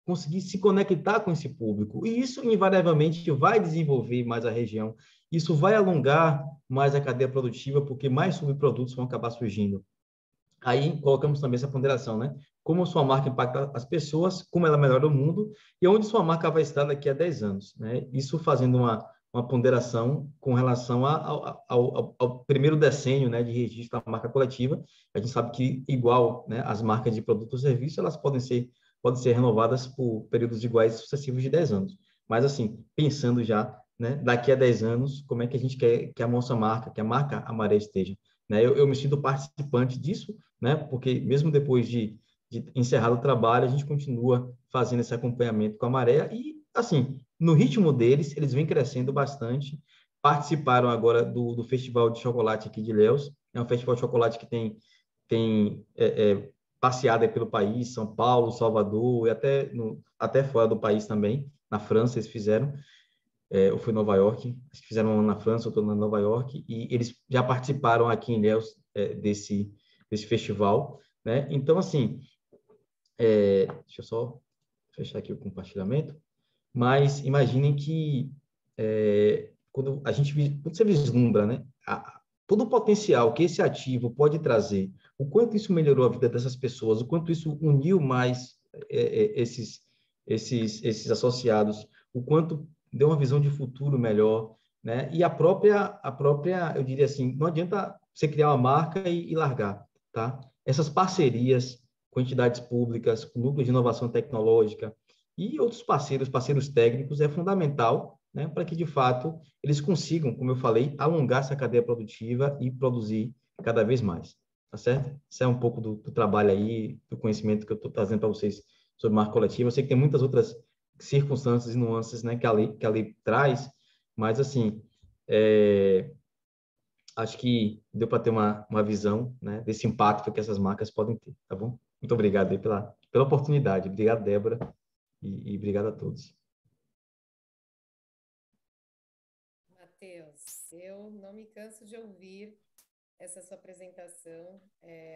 conseguir se conectar com esse público. E isso, invariavelmente, vai desenvolver mais a região. Isso vai alongar mais a cadeia produtiva, porque mais subprodutos vão acabar surgindo. Aí, colocamos também essa ponderação, né? Como sua marca impacta as pessoas, como ela melhora o mundo e onde sua marca vai estar daqui a 10 anos, né? Isso fazendo uma ponderação com relação ao primeiro decênio, né, de registro da marca coletiva. A gente sabe que, igual, né, as marcas de produto ou serviço, elas podem ser renovadas por períodos iguais sucessivos de 10 anos. Mas, assim, pensando já, né, daqui a 10 anos, como é que a gente quer que a nossa marca, que a marca Amaré esteja, né? Eu me sinto participante disso, né, porque mesmo depois de encerrar o trabalho, a gente continua fazendo esse acompanhamento com a Maré e, assim, no ritmo deles, eles vêm crescendo bastante. Participaram agora do Festival de Chocolate aqui de Ilhéus. É um festival de chocolate que tem passeado pelo país, São Paulo, Salvador e até fora do país também. Na França eles fizeram, ou foi Nova York, acho que fizeram um na França, outro na Nova York, e eles já participaram aqui em Ilhéus desse festival, né? Então, assim, deixa eu só fechar aqui o compartilhamento. Mas imaginem que quando você vislumbra, né, todo o potencial que esse ativo pode trazer, o quanto isso melhorou a vida dessas pessoas, o quanto isso uniu mais esses associados, o quanto deu uma visão de futuro melhor, né? E a própria, eu diria assim, não adianta você criar uma marca e largar, tá? Essas parcerias com entidades públicas, com núcleos de inovação tecnológica e outros parceiros técnicos, é fundamental, né, para que, de fato, eles consigam, como eu falei, alongar essa cadeia produtiva e produzir cada vez mais, tá certo? Isso é um pouco do trabalho aí, do conhecimento que eu estou trazendo para vocês sobre marca coletiva. Eu sei que tem muitas outras circunstâncias e nuances, né, que a lei traz, mas, assim, acho que deu para ter uma visão, né, desse impacto que essas marcas podem ter, tá bom? Muito obrigado aí pela oportunidade. Obrigado, Débora, e obrigado a todos. Matheus, eu não me canso de ouvir essa sua apresentação.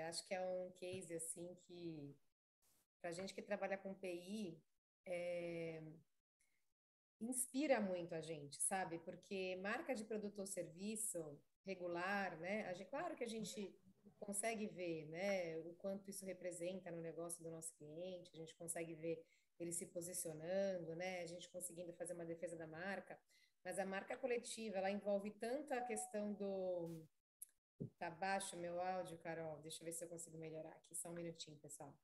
Acho que é um case assim que, para a gente que trabalha com PI, inspira muito a gente, sabe? Porque marca de produto ou serviço regular, né? Claro que a gente consegue ver, né, o quanto isso representa no negócio do nosso cliente, a gente consegue ver ele se posicionando, né? A gente conseguindo fazer uma defesa da marca, mas a marca coletiva, ela envolve tanto a questão do... Tá baixo o meu áudio, Carol? Deixa eu ver se eu consigo melhorar aqui. Só um minutinho, pessoal.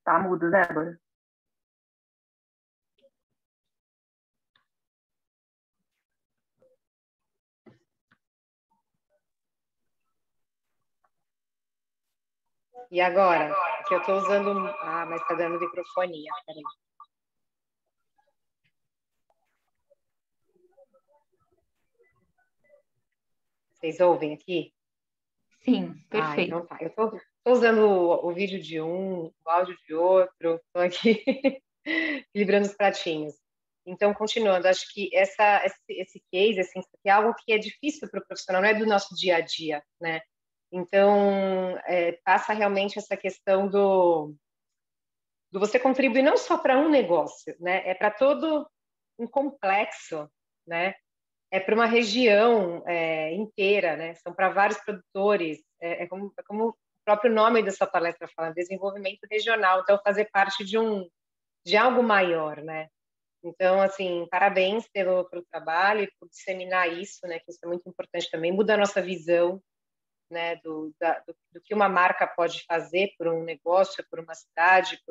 Tá mudo, Débora. E agora? Que eu estou usando... Ah, mas está dando microfonia. Peraí. Vocês ouvem aqui? Sim, perfeito. Então tá. Eu estou usando o vídeo de um, o áudio de outro, estou aqui equilibrando os pratinhos. Então, continuando, acho que esse case, assim, é algo que é difícil para o profissional, não é do nosso dia a dia, né? Então, passa realmente essa questão do você contribuir não só para um negócio, né? É para todo um complexo, né? É para uma região inteira, né? São para vários produtores. É como o próprio nome da sua palestra fala, desenvolvimento regional. Então, fazer parte de algo maior, né? Então, assim, parabéns pelo trabalho e por disseminar isso, né? Que isso é muito importante também. Muda a nossa visão, né? Do que uma marca pode fazer por um negócio, por uma cidade,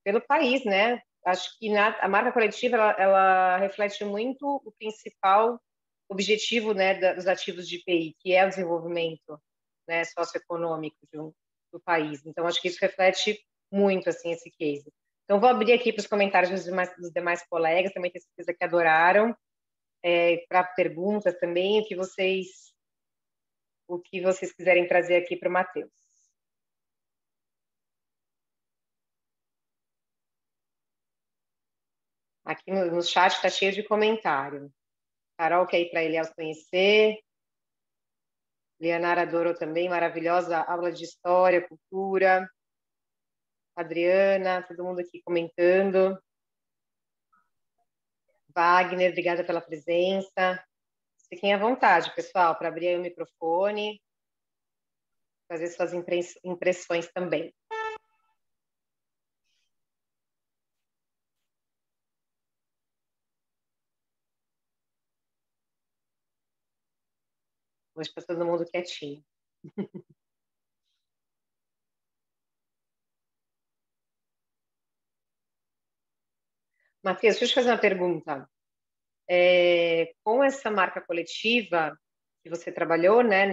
pelo país, né? Acho que a marca coletiva ela reflete muito o principal objetivo, né, dos ativos de IPI, que é o desenvolvimento, né, socioeconômico do país. Então, acho que isso reflete muito assim esse case. Então, vou abrir aqui para os comentários dos demais colegas, também tenho certeza que adoraram, para perguntas também, o que vocês quiserem trazer aqui para o Matheus. Aqui no chat está cheio de comentário. Carol quer ir para Ilhéus conhecer. Leonara adorou também, maravilhosa aula de história, cultura. Adriana, todo mundo aqui comentando. Wagner, obrigada pela presença. Fiquem à vontade, pessoal, para abrir aí o microfone, fazer suas impressões também. Hoje está todo mundo quietinho. Matheus, deixa eu te fazer uma pergunta. Com essa marca coletiva que você trabalhou, né,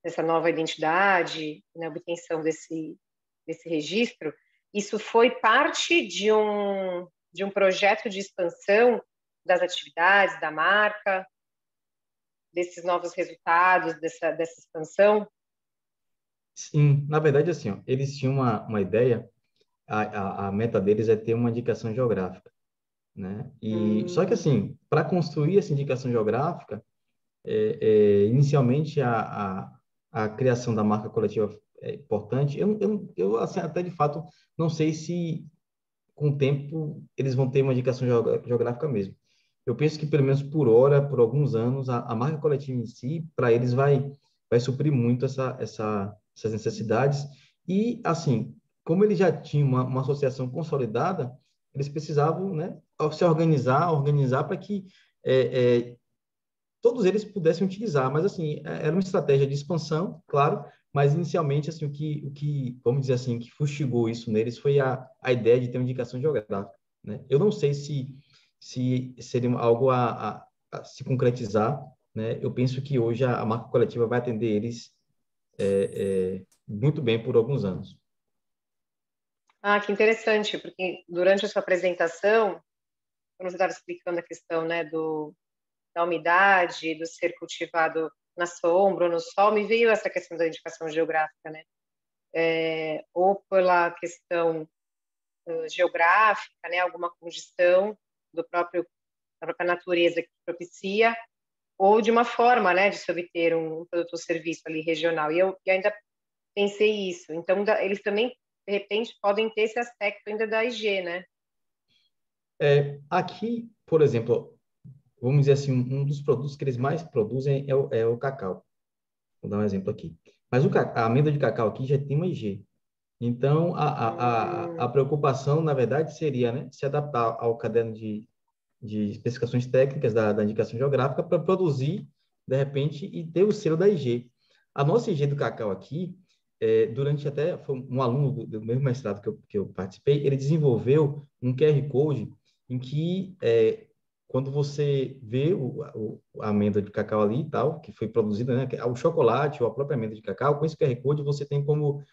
nessa nova identidade, na obtenção desse registro, isso foi parte de um projeto de expansão das atividades da marca, desses novos resultados, dessa expansão? Sim, na verdade, assim, ó, eles tinham uma ideia a meta deles é ter uma indicação geográfica, né? E só que assim, para construir essa indicação geográfica, inicialmente a criação da marca coletiva é importante. Eu assim, até de fato não sei se com o tempo eles vão ter uma indicação geográfica mesmo. Eu penso que pelo menos por hora, por alguns anos, a marca coletiva em si, para eles vai suprir muito essas necessidades. E assim, como eles já tinham uma associação consolidada, eles precisavam, né, se organizar para que todos eles pudessem utilizar, mas assim, era uma estratégia de expansão, claro, mas inicialmente assim o que vamos dizer assim, que fustigou isso neles foi a ideia de ter uma indicação geográfica, né? Eu não sei se seria algo a se concretizar, né? Eu penso que hoje a marca coletiva vai atender eles muito bem por alguns anos. Ah, que interessante, porque durante a sua apresentação, quando você estava explicando a questão, né, da umidade, do ser cultivado na sombra ou no sol, me veio essa questão da indicação geográfica, né? Ou pela questão geográfica, né? Alguma condição da própria natureza que propicia, ou de uma forma, né, de se obter um produto ou serviço ali regional. E eu ainda pensei isso. Então, eles também, de repente, podem ter esse aspecto ainda da IG, né? Aqui, por exemplo, vamos dizer assim, um dos produtos que eles mais produzem é o cacau. Vou dar um exemplo aqui. Mas a amêndoa de cacau aqui já tem uma IG. Então, a preocupação, na verdade, seria, né, se adaptar ao caderno de especificações técnicas da indicação geográfica para produzir, de repente, e ter o selo da IG. A nossa IG do cacau aqui, durante até, foi um aluno do mesmo mestrado que eu participei, ele desenvolveu um QR Code em que, quando você vê a amêndoa de cacau ali e tal, que foi produzida, né, o chocolate ou a própria amêndoa de cacau, com esse QR Code você tem como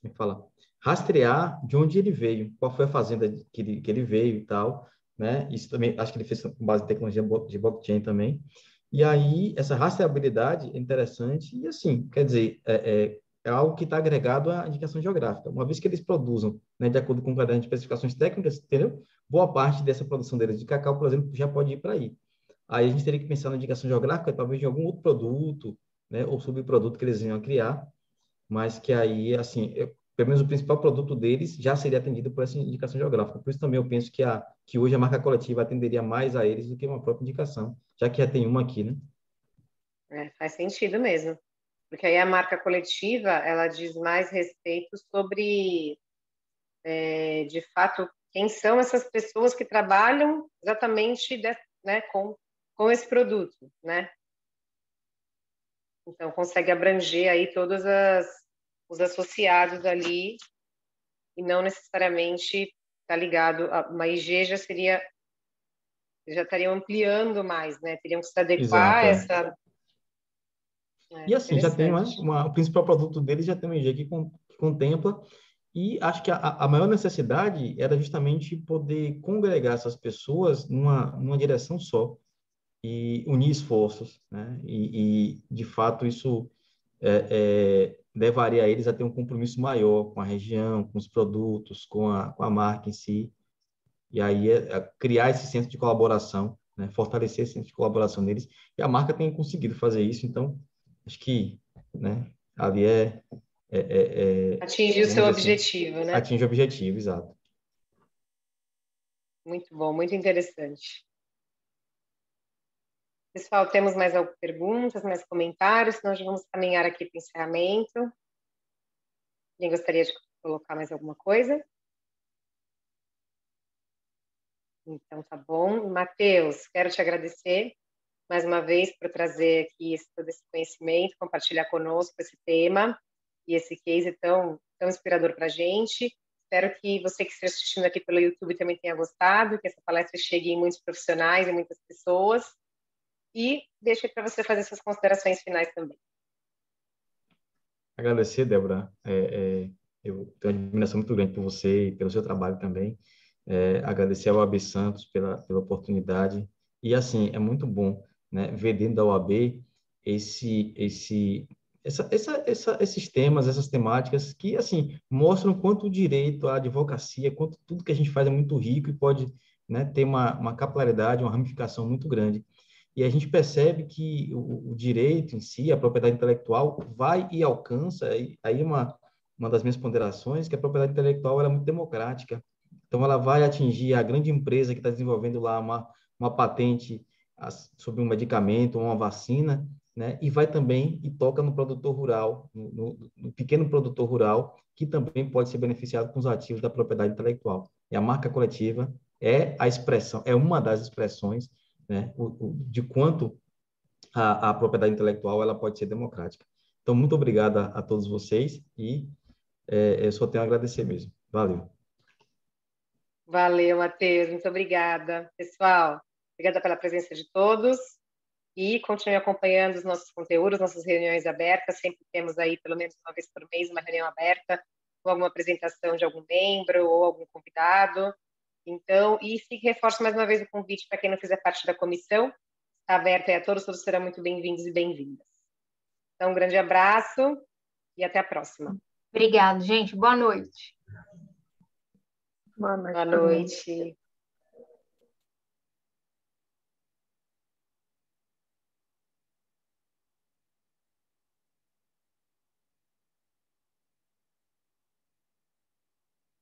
me fala, rastrear de onde ele veio, qual foi a fazenda que ele veio e tal, né? Isso também, acho que ele fez com base em tecnologia de blockchain também. E aí, essa rastreabilidade é interessante e, assim, quer dizer, é algo que está agregado à indicação geográfica. Uma vez que eles produzam, né, de acordo com o caderno de especificações técnicas, entendeu? Boa parte dessa produção deles de cacau, por exemplo, já pode ir para aí. Aí a gente teria que pensar na indicação geográfica, talvez de algum outro produto, né, ou subproduto que eles venham a criar, mas que aí, assim, pelo menos o principal produto deles já seria atendido por essa indicação geográfica. Por isso também eu penso que hoje a marca coletiva atenderia mais a eles do que uma própria indicação, já que já tem uma aqui, né? Faz sentido mesmo. Porque aí a marca coletiva, ela diz mais respeito sobre, de fato, quem são essas pessoas que trabalham exatamente, né, com esse produto, né? Então, consegue abranger aí todos os associados ali e não necessariamente está ligado a uma IG já estaria ampliando mais, né? Teriam que se adequar a Exato. essa. E assim, já tem Interessante. o principal produto deles já tem um IG que contempla, e acho que a maior necessidade era justamente poder congregar essas pessoas numa direção só e unir esforços, né? De fato, isso levaria eles a ter um compromisso maior com a região, com os produtos, com a marca em si, e aí criar esse senso de colaboração, né? Fortalecer esse senso de colaboração deles, e a marca tem conseguido fazer isso, então, acho que, né, ali Atingir o seu vamos dizer assim, objetivo, né? atinge o objetivo, exato. Muito bom, muito interessante. Pessoal, temos mais algumas perguntas, mais comentários? Senão já vamos caminhar aqui para o encerramento. Quem gostaria de colocar mais alguma coisa? Então, tá bom. Matheus, quero te agradecer mais uma vez por trazer aqui todo esse conhecimento, compartilhar conosco esse tema e esse case tão inspirador para a gente. Espero que você que esteja assistindo aqui pelo YouTube também tenha gostado, que essa palestra chegue em muitos profissionais e muitas pessoas. E deixo para você fazer suas considerações finais também. Agradecer, Débora. Eu tenho uma admiração muito grande por você e pelo seu trabalho também. Agradecer ao AB Santos pela oportunidade. E, assim, é muito bom, né, ver dentro da OAB esse esses temas, essas temáticas que, assim, mostram quanto o direito, a advocacia, quanto tudo que a gente faz é muito rico e pode, né, ter uma capilaridade, uma ramificação muito grande. E a gente percebe que o direito em si, a propriedade intelectual, vai e alcança, aí uma das minhas ponderações, que a propriedade intelectual ela é muito democrática. Então, ela vai atingir a grande empresa que está desenvolvendo lá uma patente sobre um medicamento ou uma vacina, né? E vai também e toca no produtor rural, no pequeno produtor rural, que também pode ser beneficiado com os ativos da propriedade intelectual. E a marca coletiva é a expressão, é uma das expressões, né? De quanto a propriedade intelectual ela pode ser democrática. Então, muito obrigado a todos vocês e eu só tenho a agradecer mesmo. Valeu. Valeu, Matheus. Muito obrigada. Pessoal, obrigada pela presença de todos e continue acompanhando os nossos conteúdos, nossas reuniões abertas. Sempre temos aí, pelo menos uma vez por mês, uma reunião aberta com alguma apresentação de algum membro ou algum convidado. Então, e se reforço mais uma vez o convite para quem não fizer parte da comissão, está aberto aí a todos, todos serão muito bem-vindos e bem-vindas. Então, um grande abraço e até a próxima. Obrigada, gente. Boa noite. Boa noite.